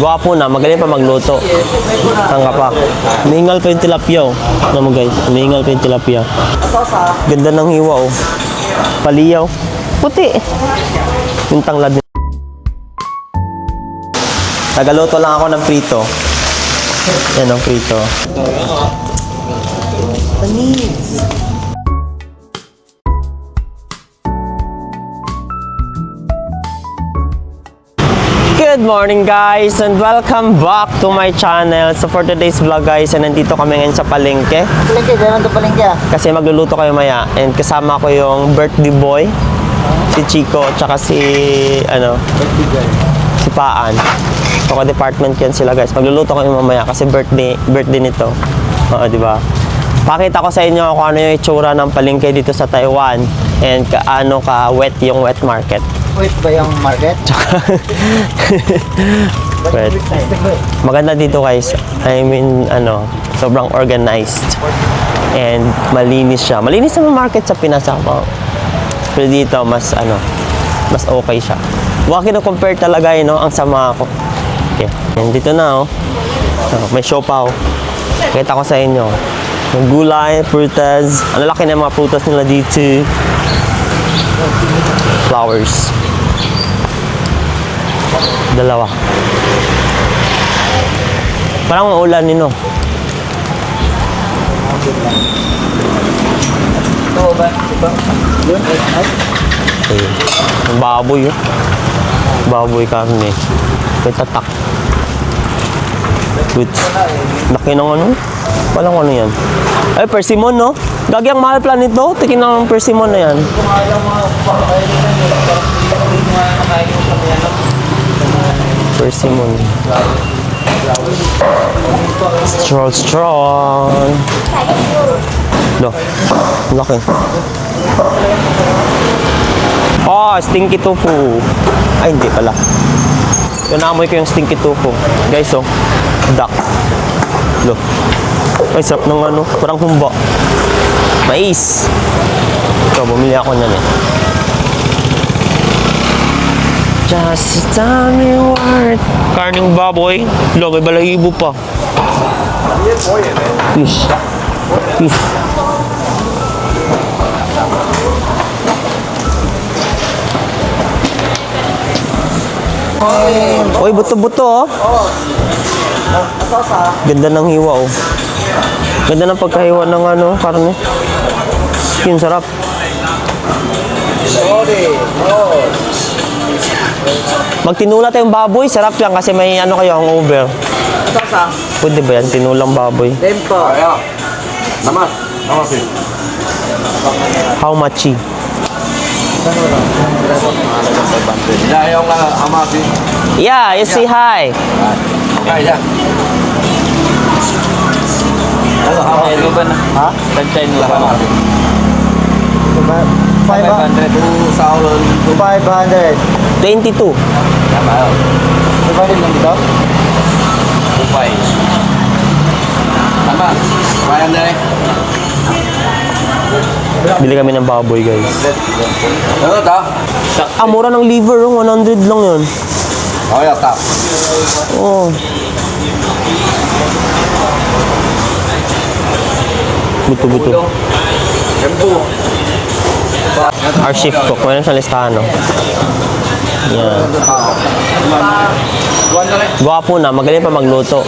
Gwapo na, magaling pa magluto. Tangka pa. Umihingal pa yung tilapia, oh. Ano mo guys, umihingal pa yung tilapia. Ganda ng hiwa, oh. Paliyaw. Puti. Yung tanglad. Nagaluto lang ako ng prito. Yan ang prito. Panis. Good morning guys and welcome back to my channel. So for today's vlog guys, nandito kami ngayon sa palengke. Palengke, dyan ang palengke. Kasi magluluto kayo maya and kasama ko yung birthday boy, si Chico, tsaka si si Paan. So ka-department yan sila guys. Magluluto kayo mamaya kasi birthday nito. Oo, di ba? Pakita ko sa inyo kung ano yung itsura ng palengke dito sa Taiwan and kaano ka wet yung wet market. Wait ba yung market? But, maganda dito guys. I mean, sobrang organized. And malinis siya. Malinis naman market sa Pinas ako. Pero dito, mas okay siya. Huwag kino-compare talaga yun, ang sama ako. Okay. And dito na, may siopaw. Kita ko sa inyo. Yung gulay, prutas. Ang laki na mga prutas nila dito. Flowers. Dalawa. Parang ulan nino. Oo ba? Yun, Okay. Ang baboy, baboy karne. May tatak. With laki ng walang yan. Ay, persimmon, no? Gagi ang mahal pala nito. Tikin ng persimmon na yan. Persimmon. Strong. No. Laki. Oh, stinky tofu. Ay, hindi pala. Namoy ko yung stinky tofu. Guys, duck. Look. Ay, sarap ng parang humba. Mais. Ito, bumili ako niyan eh. Just tell me what. Karning baboy. Look, may balahibo pa. Fish. Fish. Uy, buto-buto, Ganda ng hiwa, Ganda ng pagkahiwa ng karne. Skin, sarap. Magtinula tayong baboy, sarap yan kasi may kayo, hangover. Pwede ba yan, tinulang baboy? Tempo. How much? Yeah, you say hi. Ha? 500. 22. 500 lang dito? Bili kami ng baboy, guys. Mura ng liver, 100 lang yun. Oh. Buto-buto. Our chef cook. Mayroon siyang listahan, Yan. Gwapo na. Magaling pa magluto.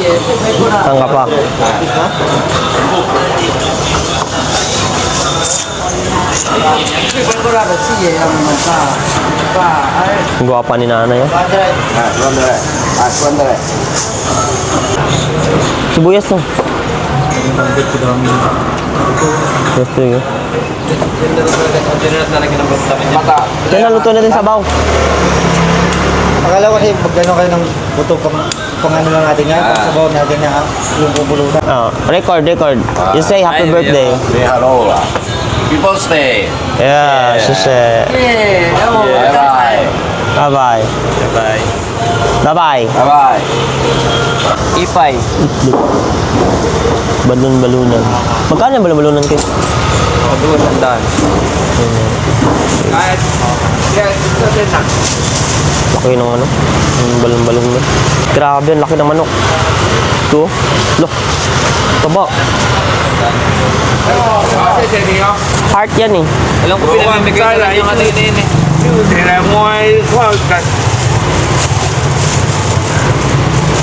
Tangka pa. Gwapa ni nanay. Sibuyas to. Gusto yun. Yan, naluto natin sabaw. Akala ko kasi pag gano'n kayo ng buto pang lang natin yan, sabaw natin na yung bubulutan. Record. You say happy birthday. Say hello. People's Day. Yeah, she said. Bye-bye. Bye-bye. Bye-bye. Bye-bye. Bye-bye. Ipay. Itlog. Balon-balunan. Magkano yung balon-balunan kayo? Doon ang daan. Laki ng yung balon-balon na. Grabe, ang laki ng manok. Ito. Look. Taba. Heart yan eh. Alam ko pinamimigay na lang yung ano yun eh.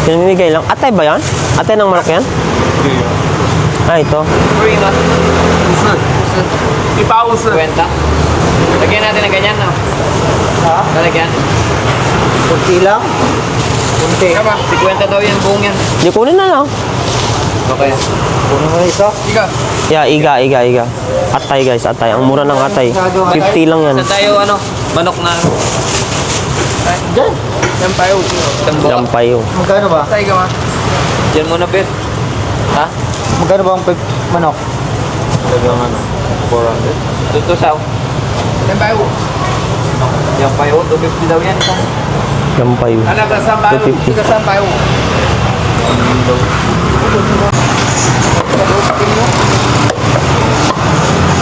Pinamimigay lang. Atay ba yan? Atay ng manok yan? Ah, ito. Kwenta. Lagyan natin ng ganyan, no? Ha? Lalagyan. Kunti lang. Kunti. 50 daw yung buong yan. Di kunin na lang. Okay. Kunin mo na isa. Ika. Yeah, iga. Atay guys, atay. Ang mura ng atay. 50 lang yan. Saan tayo, ano? Manok na. Diyan. Yan tayo. Lampayo. Magkano ba? Tayo ka, ma. Diyan muna, Bet. Ha? Magkano ba ang manok? Talagang ano? 400. Tutusaw. Yan tayo. Yan tayo. 250 daw yan. Lampayo. Alam ka saan tayo? 250. Ika saan tayo?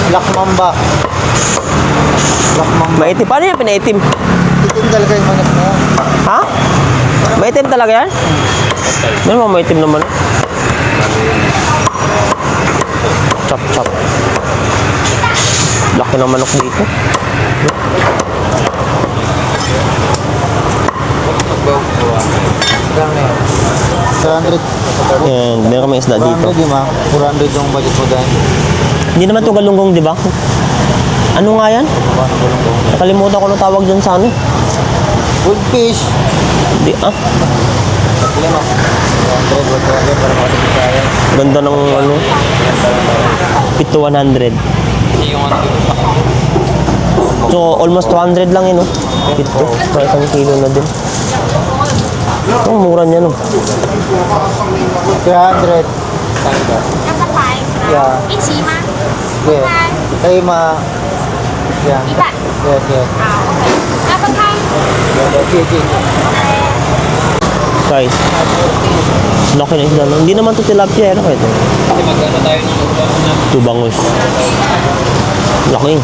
Black Mamba. Black Mamba. Maitim. Paano yan pinaitim? Itim talaga yung manok na yan. Ha? Maitim talaga yan? Meron mga maitim naman. Chop. Laki ng manok dito. 400. Yan, meron kami isda dito. 400 yung 400 yung budget mo dahil. Hindi naman ito galunggong, di ba? Ano nga yan? Nakalimutan ko na tawag dyan sa ano. Goldfish. Di, Lima. 400 para makatipid tayo. ganda ng ano. Pito 100. So, almost 200 lang yun, no? Pito. May isang kilo na din. Ang mura niya, no? 300.那是排呀一起吗？ Yeah. Kayo Yeah. 一半。 Yes. 好，OK。那分开。 Okay. Guys. Laki na isda, no? Hindi naman ito tilapia, ano ito? Magkano tayo ng na? Ito bangus. Laki.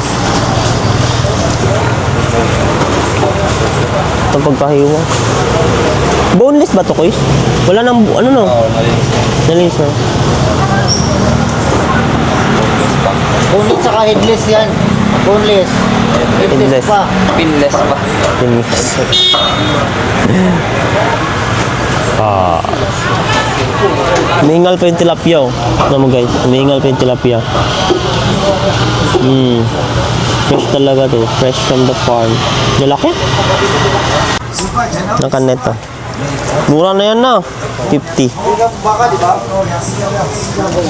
Itong pagkahiwa. Boneless ba ito, Kois? Wala nang, ano no? Nalinis na. Boneless saka headless yan. Boneless. Headless. pa. Pinless ba? Linis. Umihingal pa yung tilapia, oh. Ano mo guys? Umihingal pa yung tilapia. Fresh talaga to. Fresh from the farm. Lalaki. Nakanet, oh. Mura na yan na. 50. Baka, di ba?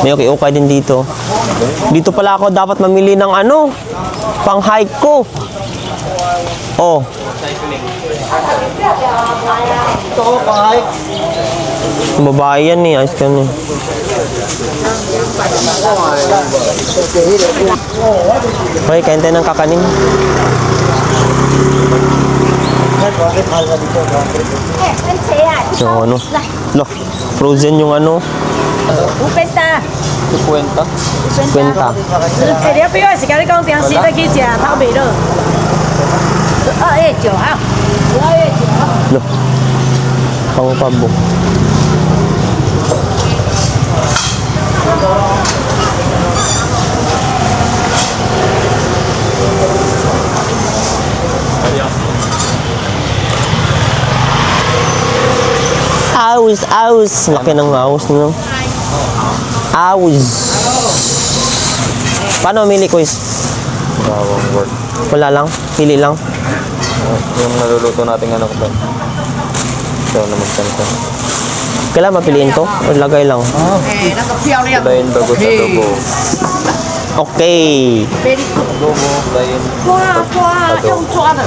May okay din dito. Dito pala ako dapat mamili ng ano, pang hike ko. Oh, Ito ko, pang-hike. babae yan eh. Ayos ka na eh. Okay, kain tayo ng kakanin. Bakit mahal ka dito? 哎，跟谁啊？ So ano? Lo, frozen yung ano. 50。 Kwenta. 哎，你要不要是跟你讲电视在去吃草莓了？12月9号，12月9号。 Lo, pang pabo. Aus. Laki ng aus, no? Aus. Paano mamili, Kuis? Bawang work. Wala lang? Pili lang? Yung naluluto natin ano ko ba? Ito na magkanta. Kailangan mapiliin to? O lagay lang? 哎，那个漂亮。 Dayin bago sa adobo. Okay. Adobo, dayin. 抓，用抓的。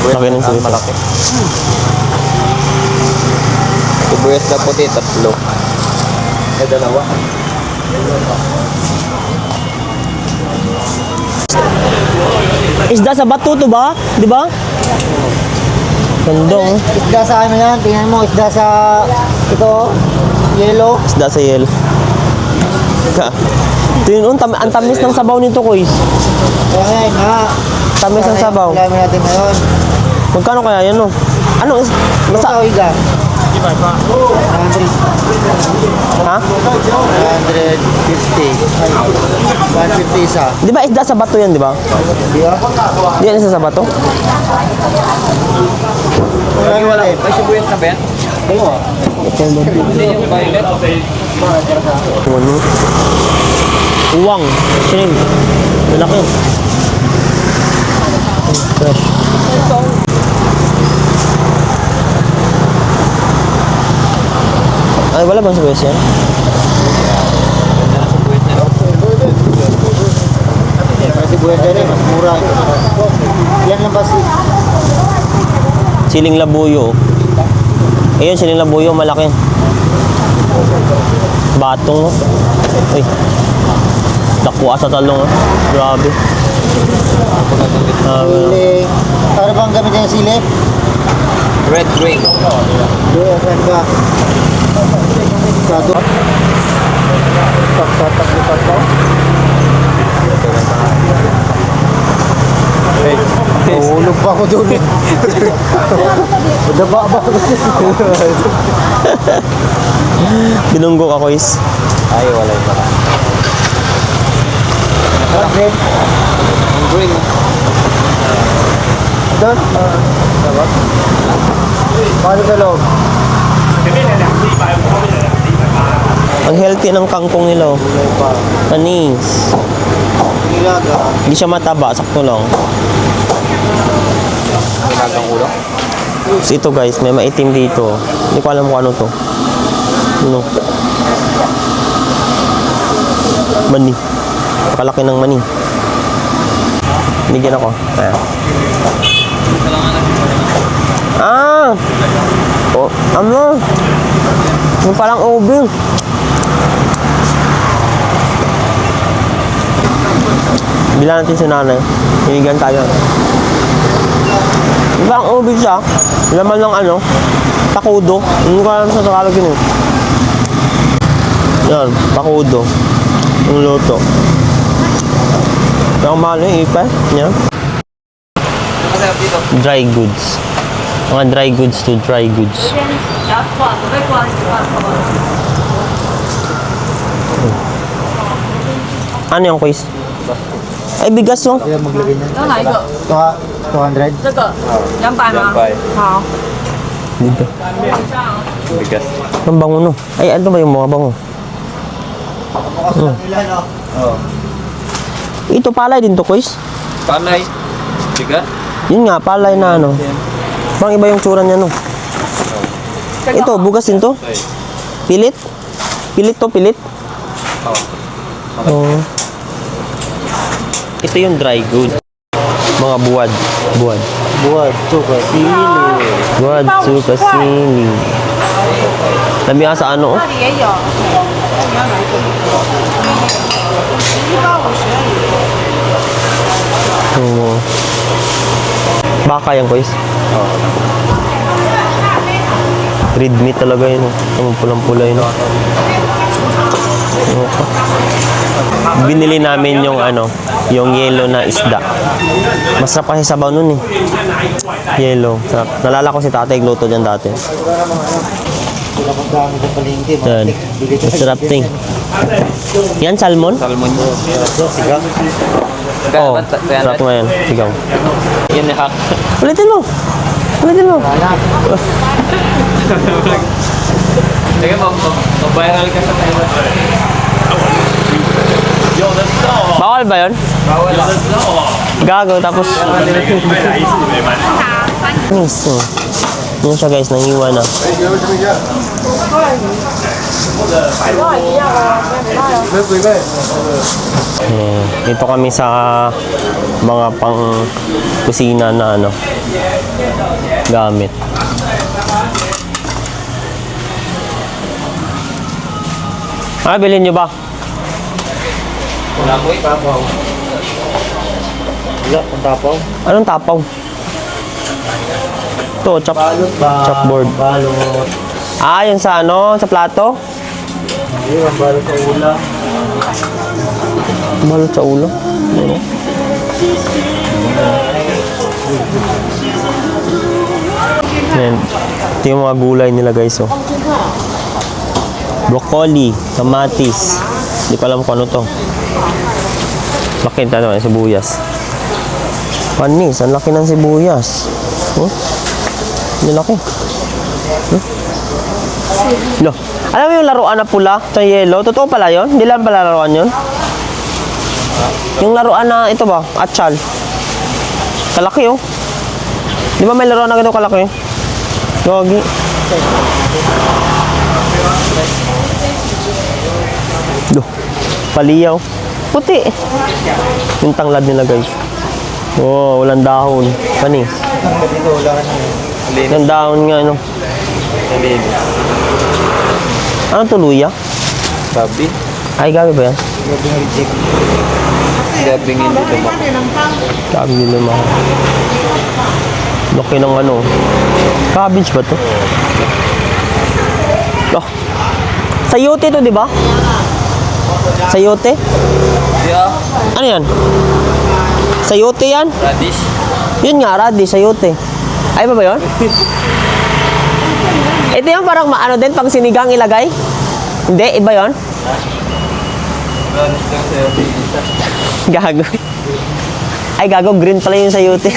Laki ng sili. Malaki. Sibuyas na puti, 3. May 2. Isda sa bato to ba? Di ba? Ganda, oh. Isda sa ano yan? Tingnan mo, isda sa ito, yellow. Isda sa yel. Ito yun, ang tamis ng sabaw nito, Kuis. Kaya ngayon, ha? Tamis ng sabaw. Alamin natin ngayon. Magkano kaya yan, no? Anong Masa masa? higa. 100. Ha? 150. 150 isa. Di ba isda sa bato yan, di ba? Di ba? Di yan isa sa bato? Wala. May sibuyas na ba yan? Hindi yung violet. Ano? Uwang. Sinig. Malaki. Fresh. Ay, wala bang sibuyas yan? Kasi buhay dyan mas mura. Yan lang ba si... Siling labuyo. Ayun, siling labuyo, malaki. Batong, oh. Uy. Dakwa sa talong, oh. Grabe. Sili. Ano bang gamit yung sili? Red green. Doon, saan ba? Sado. Tak-tak-tak-tak ba? Mahulog pa ako doon eh. Daba ba ako? Binunggok ako, is. Ay, wala yung pala. Green. Ang green. Doon? Dapat? Paano sa loob? Ang healthy ng kangkong nila, oh. Anis. Nilaga. Hindi siya mataba, sakto lang. Nilagang ulo. So ito guys, may maitim dito. Hindi ko alam kung ano to. Ano? Mani. Nakalaki ng mani. Bigyan ako. Ayan. Ah! Oh, ano? Yung parang ubi. Bilang natin si nanay. Hinigan tayo. Diba ang ubi siya? Laman ng ano? Takudo. Hindi ko alam sa Tagalog yun eh. Yan, takudo. Yung luto. Yung mahal yung ipa. Yan. Kasi dito. Dry goods. Mga dry goods to dry goods. Ano yung quiz? Ay, bigas oh. Kaya maglagay na. 要哪一个？ 200. 这个200吗？ 好。 Dito. Bigas. Ang bango no. Ay, ano ba yung mga bango? Oh. Ito palay din to, quiz. Panay. Bigas. Yun nga, palay na ano. Parang iba yung tsura niya no. Ito, bugas din to. Pilit? Pilit to, pilit? Oo. Ito yung dry good. Mga buwad. Buwad. Buwan, suka, sili. Buwad, suka, sili. Sabi nga sa ano, oh. 这里也有。你要哪一个？一包50而已。 Oo. Baka yan, guys. Red meat talaga yun. Oh. Pulang-pula yun. Oh. Binili namin yung ano, yung yellow na isda. Masarap kasi sabaw nun eh. Yellow. Sarap. Nalala ko si tatay gluto dyan dati. Pinapagamit ang palengke. Yan. Masarap ting. Yan, salmon? Salmon. Sigang. Oo. Oh, sarap nga yan. Sigaw. Yan na hack. Ulitin mo. Ulitin mo. Sige, mabayaral ka sa tayo. Bawal ba yun? Bawal. Gago, tapos... Nice. Oh. Yun siya guys, nangiwa na. Dito kami sa mga pang kusina na ano gamit. Bilhin nyo ba? Wala ko ipapaw. Wala, kung tapaw. Anong tapaw? Ito, chopboard. Balot. Ah, yun sa ano? Sa plato? Ayun, ang balot sa ulam. Balot sa ulo. Ano? Yan. Ito yung mga gulay nila guys, oh. Broccoli, kamatis. Hindi ko alam kung ano to. Laki na sibuyas. Panis, ang laki ng sibuyas. Oh. Ang laki. Lo. Alam mo yung laruan na pula, sa yellow? Totoo pala yun? Hindi lang pala laruan yun? Yung laruan na ito ba? Atchal. Kalaki oh. Di ba may laruan na ganito kalaki? Gogi. Lo. Paliyaw. Puti. Yung tanglad nila guys. Oh, walang dahon. Panis. Dito, wala ka na. Yung dahon nga, ano? Anong tuluya? Gabi. Ay, gabi ba yan? Gabi nga dito ba? Gabi nila mga. Laki ng ano. Cabbage ba to? Oh. Sayote to, di ba? Sayote? Yeah. Ano yan? Sayote yan? Radish. Yun nga, radish, sayote. Ay ba yun? Ito yung parang maano din, pang sinigang ilagay? Hindi, iba yun? Radish lang sa'yo. Gago. Ay, gago, green pala yung sayote.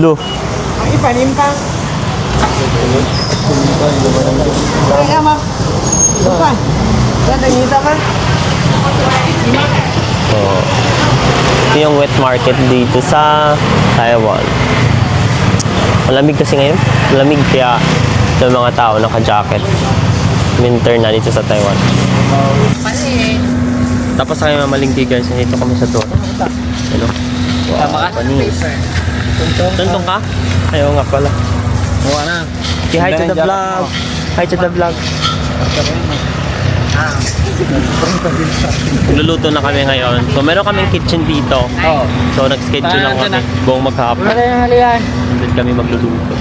Lo. Ang ipanim pa. Ay, ama. Suka. Dadangita pa. Oh. Ito yung wet market dito sa Taiwan. Malamig kasi ngayon. Malamig kaya yung mga tao naka-jacket. Winter na dito sa Taiwan. Tapos kami mamalingki guys. Nandito kami sa to. Ano? Wow, panis. Tuntong ka? Ayaw nga pala. Buwa na. Say hi to the vlog. Hi to the vlog. Luluto na kami ngayon. So meron kaming kitchen dito. Oo. So nag-schedule lang kami buong maghapon. yung halian? Nandun kami magluluto.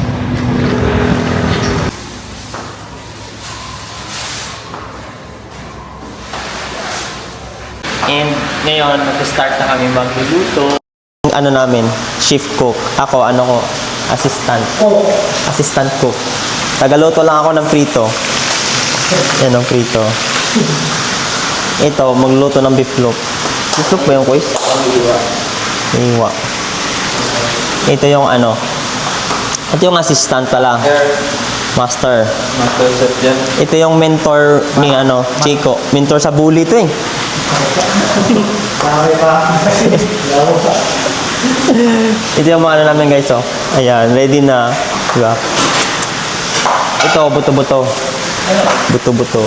And ngayon, mag-start na kami magluluto. Ano namin, shift cook. Ako, ano ko, assistant. Assistant cook. Tagaluto lang ako ng prito. Yan ang prito. Ito, magluto ng beef loaf. Beef loaf ba yung kuis? Iwa. Ito yung ano. Ito yung assistant pala. Master. Master chef yan. Ito yung mentor ni ano, Chico. Mentor sa bully ito eh. Ito yung mga ano namin guys oh. Ayan, ready na. Diba? Ito, buto-buto. Buto-buto.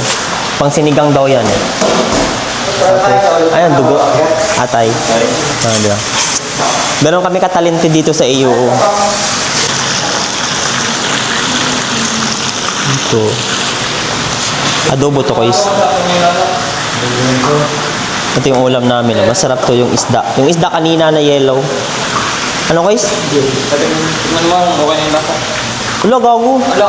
Pang sinigang daw yan eh. Tapos, ayan, dugo. Atay. Diba? Meron kami katalente dito sa AUO. Ito. Adobo to guys. Ito yung ulam namin. Masarap to yung isda. Yung isda kanina na yellow. Ano guys? Tingnan mo, okay na yung lasa. Wala, gago. Ala.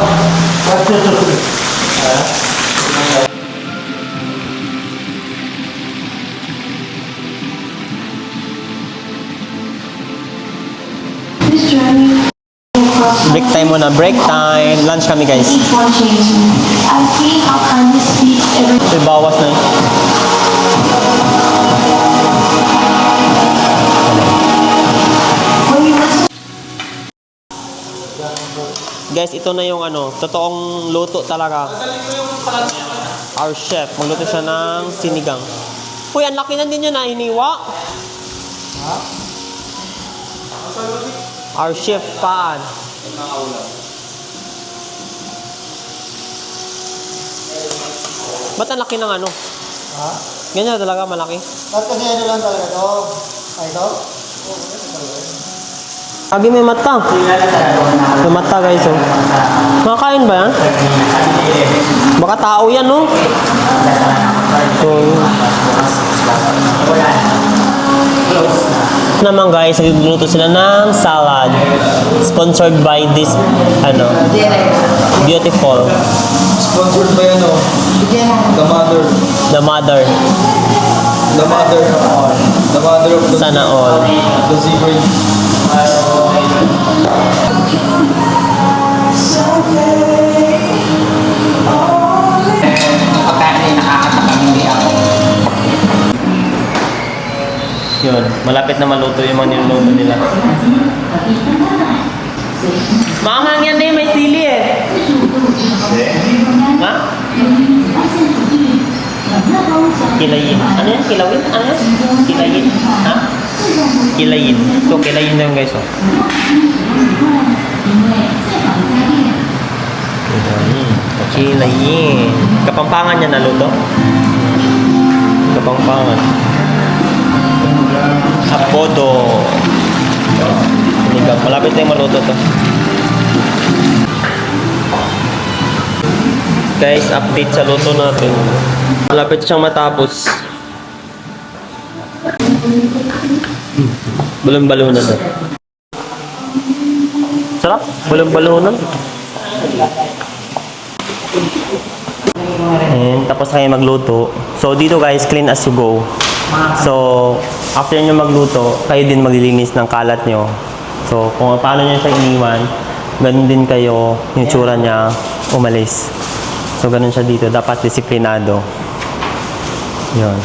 Break time muna. Break time. Lunch kami guys. Each one changes me. I see how kindness speaks every May bawas na yun. when you listen. Guys, ito na yung ano, totoong luto talaga. Our chef, magluto siya ng sinigang. Uy, ang laki na din yun na iniwa. Our chef, paan? Ba't ang laki ng ano? Ha? Ganyan talaga, malaki. Ba't kasi ano lang talaga to? Ay, ito? Lagi may mata. May mata guys, oh. Makakain ba yan? Baka tao yan, no? So, naman guys, nagluluto sila ng salad. Sponsored by this, ano, Beautiful. Sponsored by ano? The mother. The mother. The mother. The mother of the Sana all. the zebra. Pagkain ay nakakatakam, hindi ako. Yun, malapit na maluto yung mga niluluto nila. Maanghang yan eh, may sili eh. Ha? Kilayin. Ano yan? Kilawin? Ano yan? Kilayin. Ha? Kilayin. Ito, kilayin na yung guys, oh. Kilayin. Kapampangan yan naluto? Kapampangan. Apodo. Sinigang. Malapit na yung maluto to. Guys, update sa luto natin. Malapit siyang matapos. Balon-balonan na. Sarap. Balon-balonan. And tapos kayo magluto. So dito guys, clean as you go. So after nyo magluto, kayo din maglilinis ng kalat nyo. So kung paano nyo siya iniwan, ganun din kayo yung tsura niya umalis. So ganun siya dito, dapat disiplinado. Yun.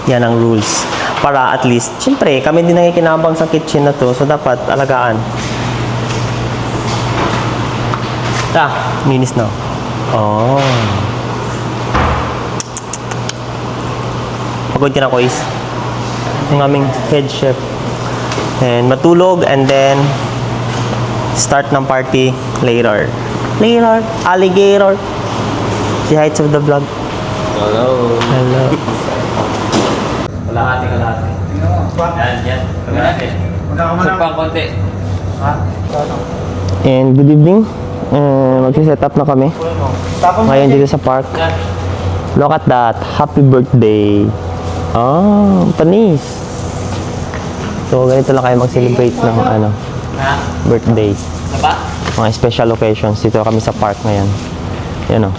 Yan ang rules. Para at least, syempre, kami din nakikinabang sa kitchen na to, so dapat alagaan. Linis na. Oh. Pagod ka na, Kois. Yung aming head chef. And matulog and then start ng party later. Later, alligator. Si Heights of the Vlog. Hello. Hello. Kalahati. Yan. Kalahati. Sumpang konti. And good evening. Magsiset up na kami. Ngayon dito sa park. Look at that. Happy birthday. Oh, panis. So, ganito lang kayo mag-celebrate ng birthday. Mga special occasions. Dito kami sa park ngayon. Yan o.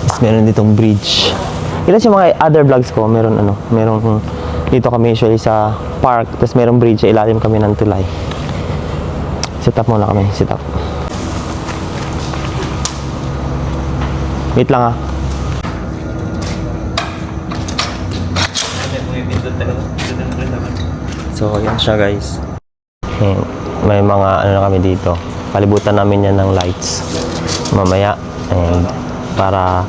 Tapos meron ditong bridge. Ilan yung mga other vlogs ko, meron dito kami usually sa park. Tapos meron bridge sa ilalim kami ng tulay. Set up muna kami. Set up. Wait lang ah. So, yan siya guys. And may mga na kami dito. Palibutan namin yan ng lights. Mamaya. And para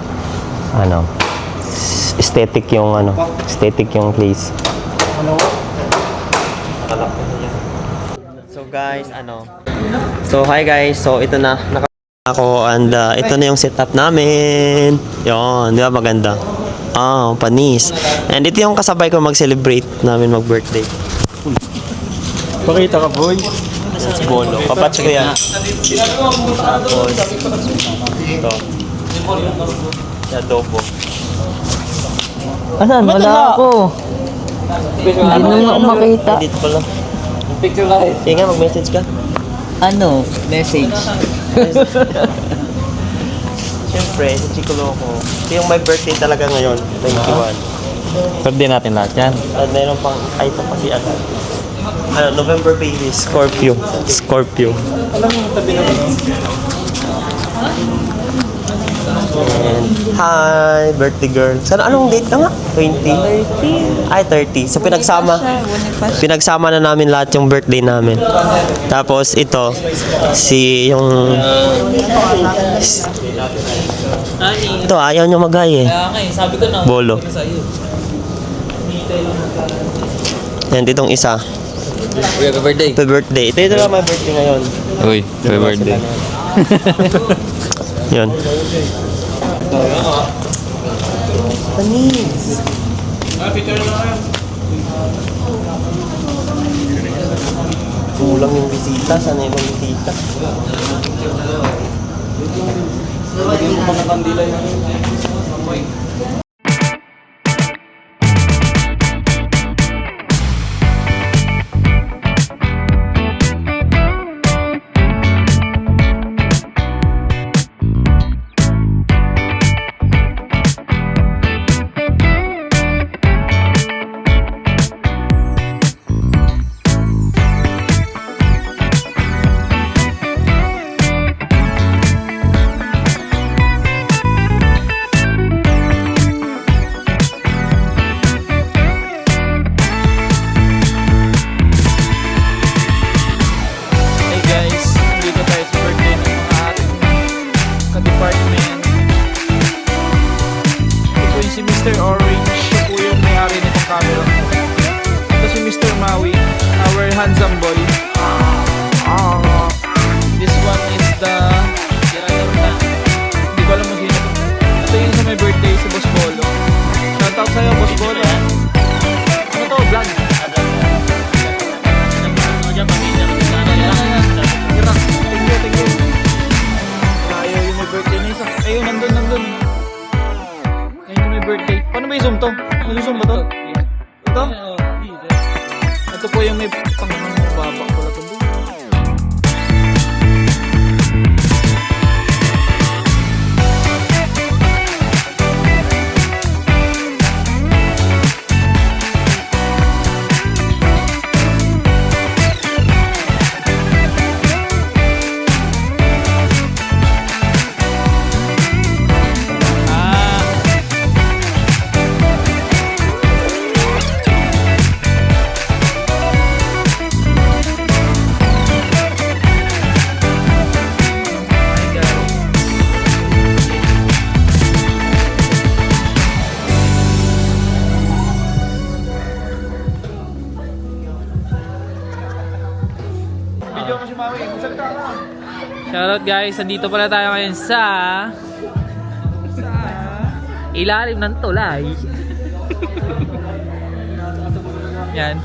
aesthetic yung place. So guys, So hi guys. So ito na ako and ito na yung setup namin. Yon, di ba maganda? Panis. And ito yung kasabay ko mag-celebrate namin mag-birthday. Pakita ka, boy. Si Bolo. Pabatch ko yan. Tapos ito. Adobo. Asan? Wala ako. Hindi na nga makita. Dito pala. Picture live. Sige nga, mag-message ka. Ano? Message. Siyempre, si Chico Loco. Ito yung my birthday talaga ngayon, 21. Birthday natin lahat yan. At meron pang, ito pa si November baby, Scorpio. And, hi, birthday girl. Sana anong date na nga? 20? Ay, 30. So, pinagsama na namin lahat yung birthday namin. Tapos, ito, ito, ayaw nyo mag-hi eh. Sabi ko na. Bolo. And itong isa. Happy birthday. Happy birthday. Ito na my birthday ngayon. Uy, happy birthday. Yun. Panis. Kulang yung bisita. Sana yung bisita. Malusong ba to? Ito? Ito po yung may pang-baba ko na ito. Shoutout guys, nandito pala tayo ngayon sa ilalim ng tulay. Yan.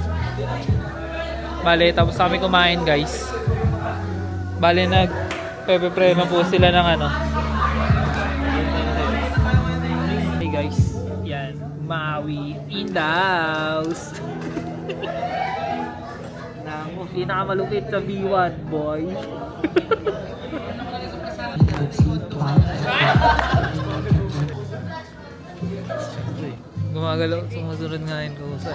Bale, tapos kami kumain guys. Bale, nag-pepe-preno po sila ng ano. Hey guys, yan. Maui in the house. Pinakamalupit sa B1, boy. Gumagalaw, sumusunod nga yun ko sa